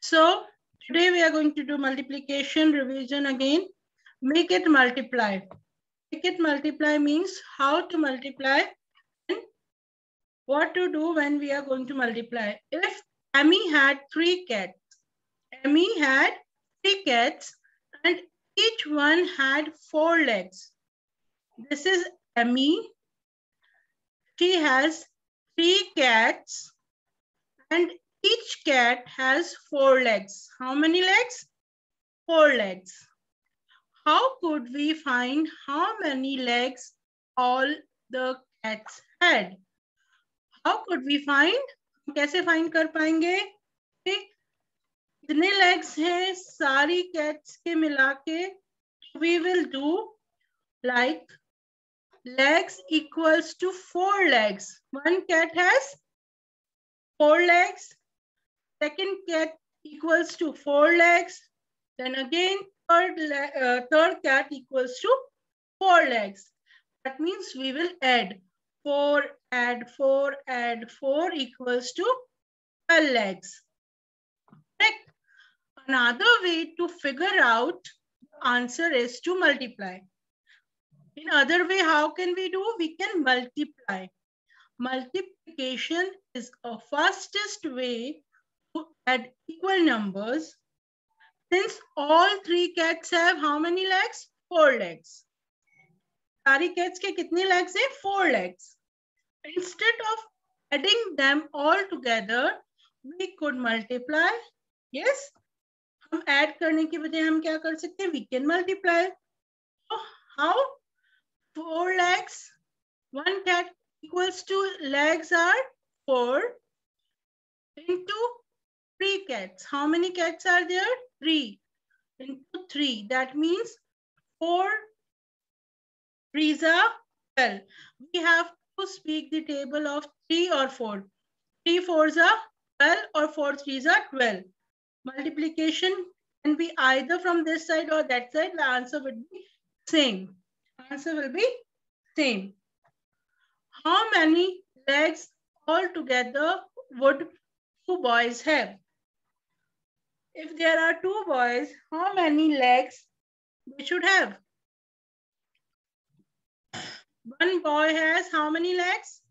So today we are going to do multiplication revision again. Make it multiply. Make it multiply means how to multiply and what to do when we are going to multiply. If Amy had 3 cats, Amy had 3 cats and each one had 4 legs. This is Amy. She has 3 cats and each cat has 4 legs. How many legs? 4 legs. How could we find how many legs all the cats had? How could we find? कैसे find कर पाएंगे? कितने legs हैं सारी cats के मिला के? We will do like legs equals to 4 legs. One cat has 4 legs. Second cat equals to 4 legs. Then again third cat equals to 4 legs. That means we will add 4, add 4, add 4 equals to 12 legs. Correct? Another way to figure out the answer is to multiply. In other way, how can we do? We can multiply. Multiplication is a fastest way to add equal numbers. Since all 3 cats have how many legs? 4 legs. सारी cats के कितने legs हैं? 4 legs. Instead of adding them all together, we could multiply. Yes? हम add करने की बजाय हम क्या कर सकते हैं? We can multiply. So how? 4 legs. 1 cat equals to legs are 4 into 3 cats. How many cats are there? 3 into 3. That means 4 3s are 12. We have to speak the table of 3 or 4. 3 4s are 12 or 4 3s are 12. Multiplication can be either from this side or that side. The answer would be same. Answer will be same. How many legs altogether would 2 boys have? If there are 2 boys, how many legs they should have? One boy has how many legs?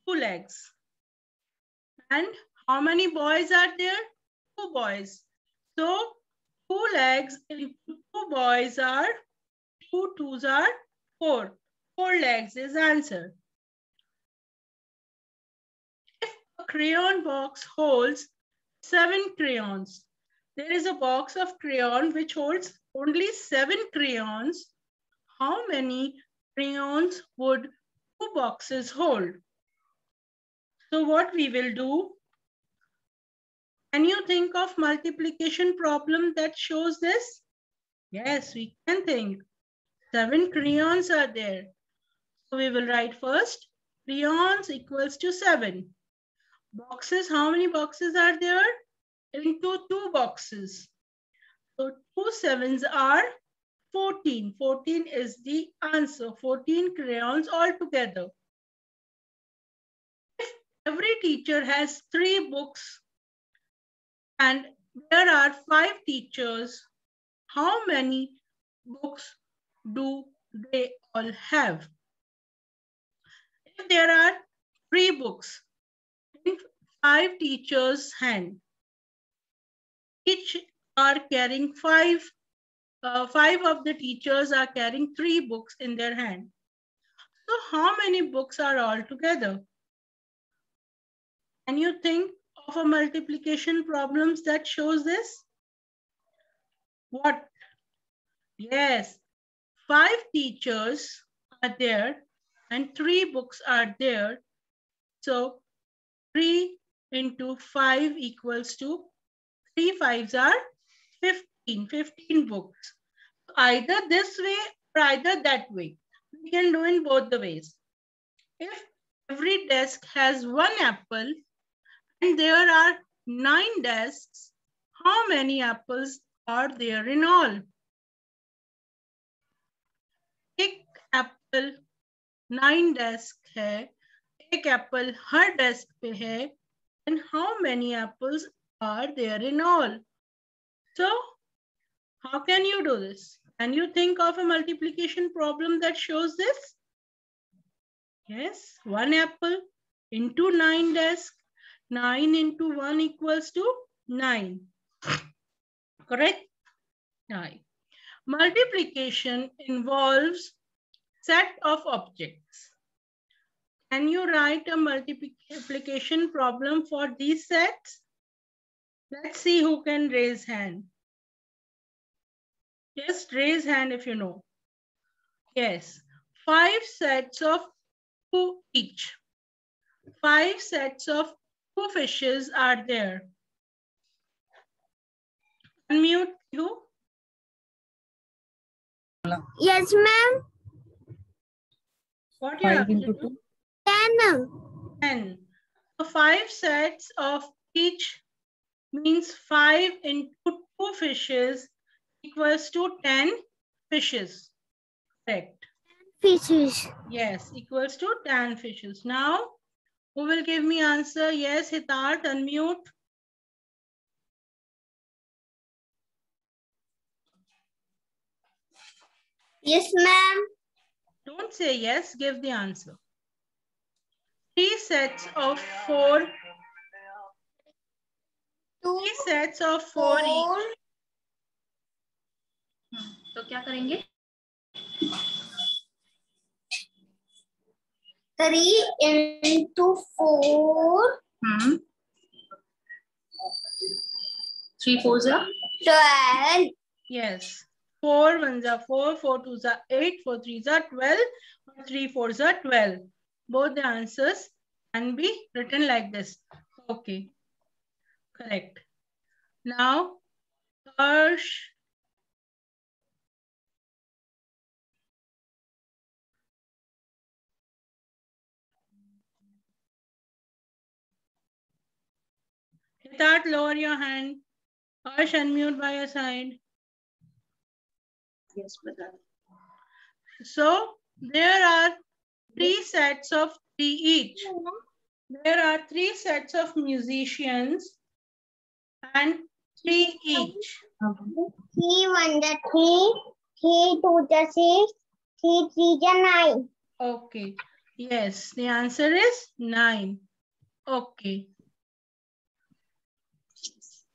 2 legs. And how many boys are there? 2 boys. So 2 legs into 2 boys are 2 2s are 4. 4 legs is answer. If a crayon box holds 7 crayons, there is a box of crayon which holds only 7 crayons. How many crayons would 2 boxes hold? So what we will do? Can you think of multiplication problem that shows this? Yes, we can think. 7 crayons are there. So we will write first, crayons equals to 7. Boxes, how many boxes are there? Into 2 boxes. So 2 7s are 14. 14 is the answer. 14 crayons altogether. If every teacher has 3 books and there are 5 teachers, how many books do they all have? If there are 3 books in 5 teachers' hand, each are carrying 5 of the teachers are carrying 3 books in their hand. So how many books are all together? Can you think of a multiplication problems that shows this? What? Yes, 5 teachers are there and 3 books are there. So 3 into 5 equals to 3 5s are 15. 15 books. Either this way or either that way. We can do in both the ways. If every desk has 1 apple and there are 9 desks, how many apples are there in all? एक Apple 9 desk है, एक Apple हर desk पे है, and how many apples are there in all. So, how can you do this? Can you think of a multiplication problem that shows this? Yes, 1 apple into 9 desk. 9 into 1 equals to 9. Correct? 9. Multiplication involves set of objects. Can you write a multiplication problem for these sets? Let's see who can raise hand. Just raise hand if you know. Yes, 5 sets of 2 each. 5 sets of 2 fishes are there. Unmute you. Yes, ma'am. What you have to do? 10. 10. So 5 sets of each means 5 into 2 fishes equals to 10 fishes. Correct. Fishes. Yes, equals to 10 fishes. Now, who will give me answer? Yes, Hitat, unmute. Yes, ma'am. Don't say yes, give the answer. 3 sets of 4. 3 sets of 4 each. तो क्या करेंगे? 3 into 4. 3 4s are 12. Yes. 4 1s are 4, 4 2s are 8, 4 3s are 12, 3 4s are 12. Both the answers can be written like this. Okay. Correct. Now, Harsh. Hitat, lower your hand. Harsh, unmute by your side. yes brother. So, there are 3 sets of 3 each. There are 3 sets of musicians and 3 each. 3 1 the 3. 3 2 the 6. 3 3 the 9. Okay. Yes, the answer is 9. Okay.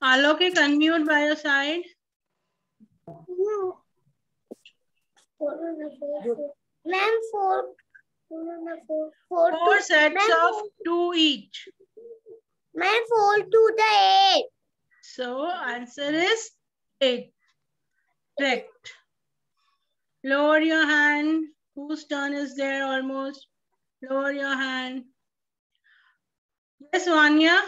Alok, unmute by your side. Ma'am, 4. 4 sets of 2 each. Ma'am, 4 to the 8. So, answer is 8. Correct. Lower your hand. Whose turn is there almost? Lower your hand. Yes, Vanya.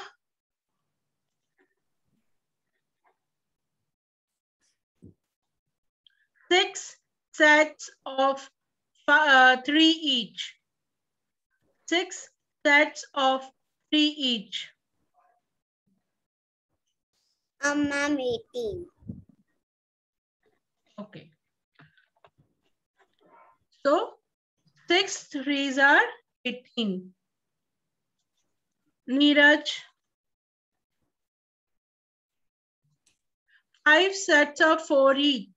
Six sets of 3 each. 6 sets of 3 each. Ma'am, 18. Okay. So 6 threes are 18. Neeraj. 5 sets of 4 each.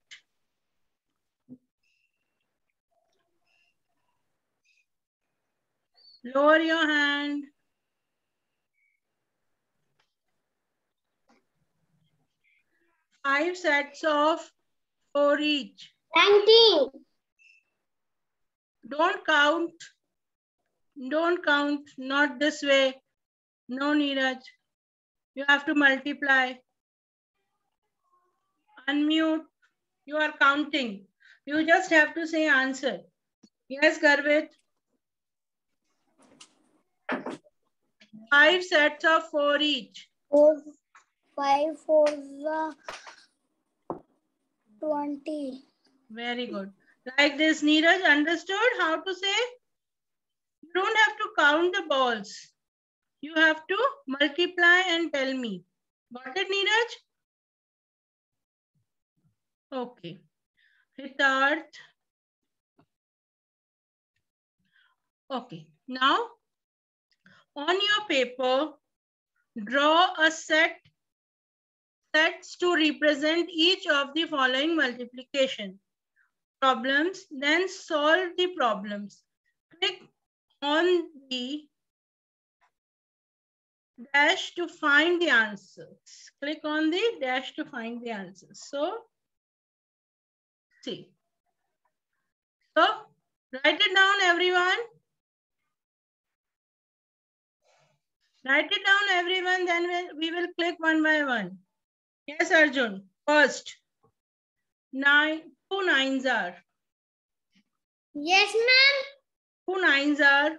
Lower your hand. 5 sets of 4 each. 19. Don't count. Don't count. Not this way. No, Neeraj. You have to multiply. Unmute. You are counting. You just have to say answer. Yes, Garvit. 5 sets of 4 each. 5 4 20. Very good. Like this, Neeraj understood how to say? You don't have to count the balls. You have to multiply and tell me. Got it, Neeraj? Okay. Hitarth. Okay. Now, on your paper, draw a set sets to represent each of the following multiplication problems, then solve the problems. Click on the dash to find the answers. Click on the dash to find the answers. So, see. So, write it down, everyone. Write it down, everyone. Then we will click one by one. Yes, Arjun. First, 2 nines are. Yes, ma'am. 2 nines are.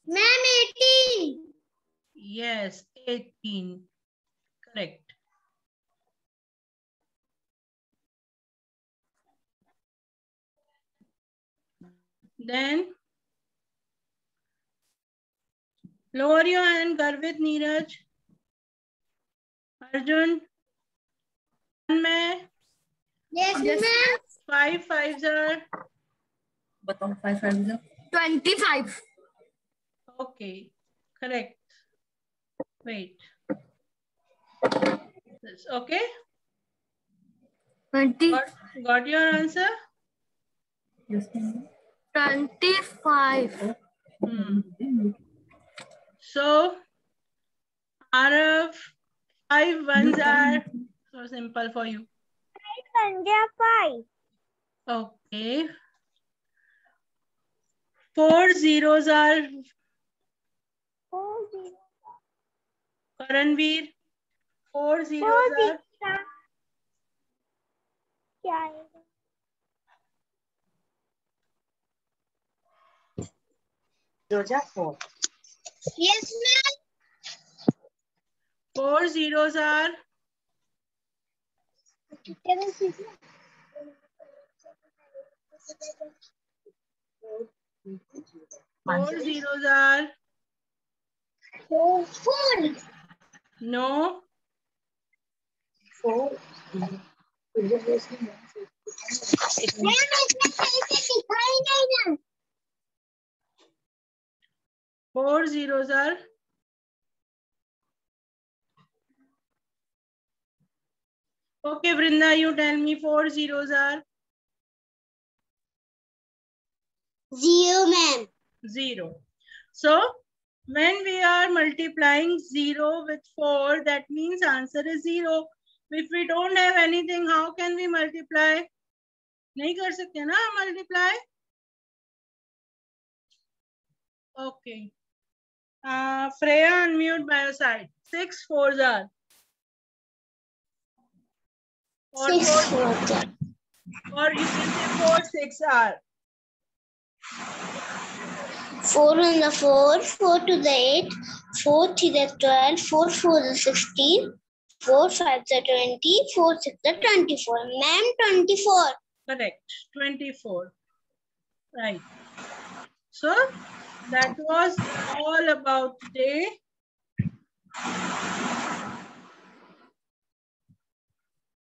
Ma'am, 18. Yes, 18. Correct. Then, lower your hand, Garvit, Neeraj. Arjun. Mein, Yes, ma'am. 5 fives are. बताओ 5 5 25. Okay, correct. Wait. Okay. 20. Got your answer? 25. So, Arav, 5 ones are so simple for you. 5. Okay. 4 zeros are. 4 0. Karanveer, 4 zeros are. क्या आएगा? Roja 4. Yes, ma'am. 4 zeros are. 4 zeros are. 4. No. 4. Ma'am, 4 zeros are. Okay, Vrinda, you tell me 4 zeros are. 0, ma'am. 0. So, when we are multiplying 0 with 4, that means answer is 0. If we don't have anything, how can we multiply? नहीं कर सकते ना multiply? Okay. Freya, unmute by your side. 6 fours are. Or 6 4, 4. or you can say 4 6 are. 4 on the 4, 4 to the 8, 4 to the 12, 4 4 the 16, 4 5 the 20, 4 6 the 24. Ma'am, 24. Correct. 24. Right. So that was all about today.